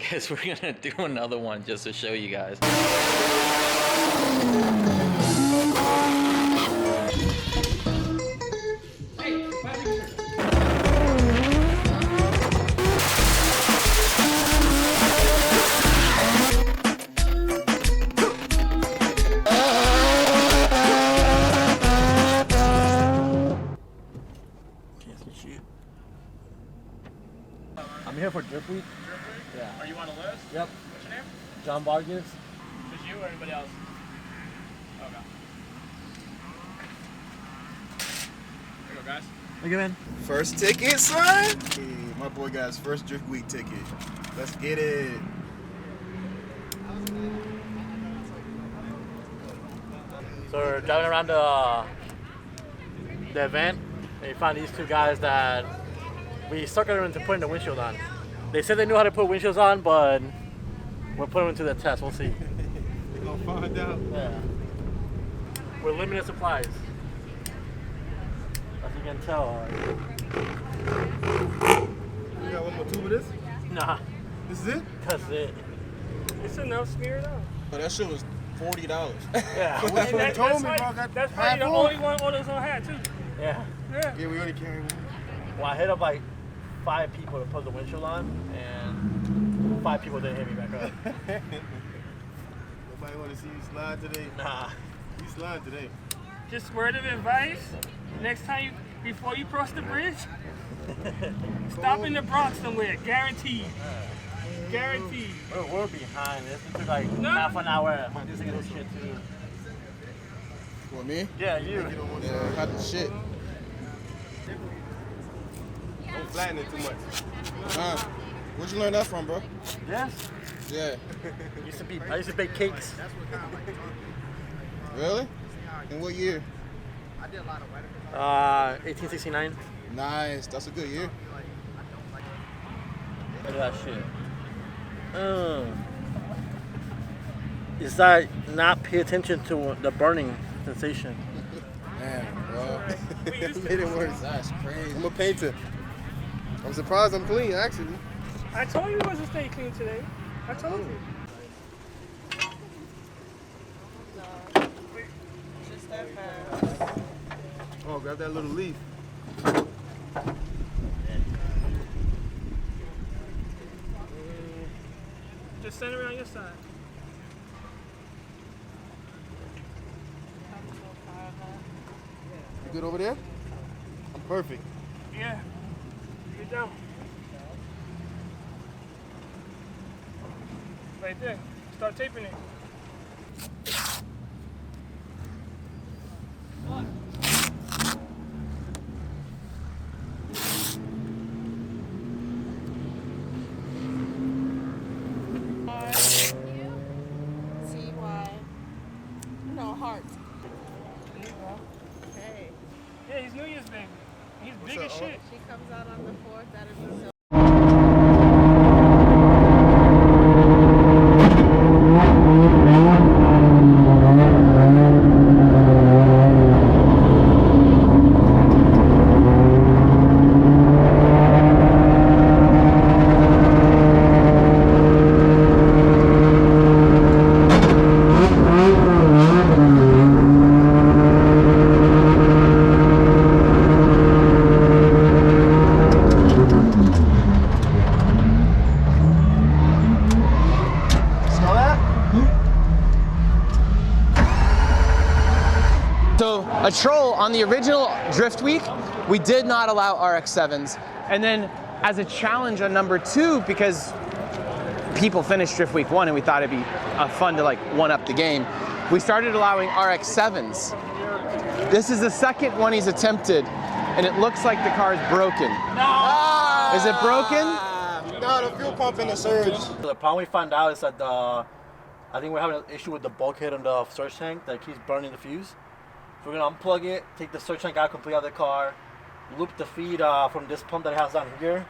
guess we're gonna do another one just to show you guys. I'm here for Drift Week. Yeah. Are you on the list? Yep. What's your name? John Vargas. Just you or anybody else? Okay. There you go, guys. Thank you, man. First ticket, son? Hey, my boy got his first Drift Week ticket. Let's get it. So we're driving around the event, and we found these two guys that we suckered them into putting the windshield on. They said they knew how to put windshields on, but we'll put them into the test. We'll see. We're gonna find out. Yeah. We're limited supplies. As you can tell. You got one more tube of this? Nah, This is it? that's it. It's enough smeared out. Oh, that shit was $40. Yeah. But that's what they told me, bro. That's probably the only one AutoZone had, too. Yeah. Yeah. Yeah, we only carry one. Well, I hit up like 5 people to put the windshield on, and 5 people didn't hit me back up. Nobody want to see you slide today? Nah. You slide today. Just word of advice. Next time before you cross the bridge, stop in the Bronx somewhere. Guaranteed. Guaranteed. We're behind. This took like half an hour. My dude's taking this shit too. What, me? Yeah, you. Yeah, hot as shit. Don't flatten it too much. Where'd you learn that from, bro? Yes. Yeah. I used to bake cakes. Really? In what year? 1869. Nice. That's a good year. Look at that shit. Is that not pay attention to the burning sensation? Man, bro. It made it worse. That's crazy. I'm a painter. I'm surprised I'm clean, actually. I told you it wasn't stay clean today. I told you. Oh, grab that little leaf. Just center it on your side. You good over there? I'm perfect. Yeah. You're down. Right there. Start taping it. Heart. There you go. Hey. Yeah, he's New Year's baby. He's big as shit. She comes out on the 4th. That is so. So a troll on the original Drift Week, we did not allow RX-7s. And then as a challenge on number 2, because people finished Drift Week 1 and we thought it'd be fun to like one-up the game, we started allowing RX-7s. This is the second one he's attempted, and it looks like the car is broken. No! Is it broken? No, the fuel pump in the surge. The problem we found out is that I think we're having an issue with the bulkhead on the surge tank that keeps burning the fuse. So we're gonna unplug it, take the surge tank out completely out of the car, loop the feed from this pump that it has down here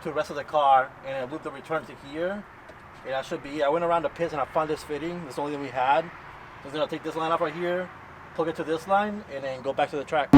to the rest of the car, and then loop the return to here. And that should be it. I went around the pits and I found this fitting. That's the only thing we had. So I'm gonna take this line off right here, plug it to this line, and then go back to the track.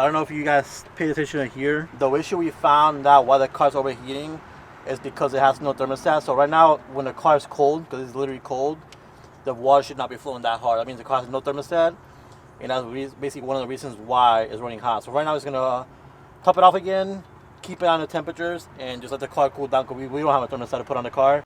don't know if you guys paid attention to here. The issue we found that why the car's overheating is because it has no thermostat. So right now, when the car is cold, because it's literally cold, the water should not be flowing that hard. That means the car has no thermostat, and that's basically one of the reasons why it's running hot. So right now, it's gonna top it off again, keep it on the temperatures, and just let the car cool down because we don't have a thermostat to put on the car.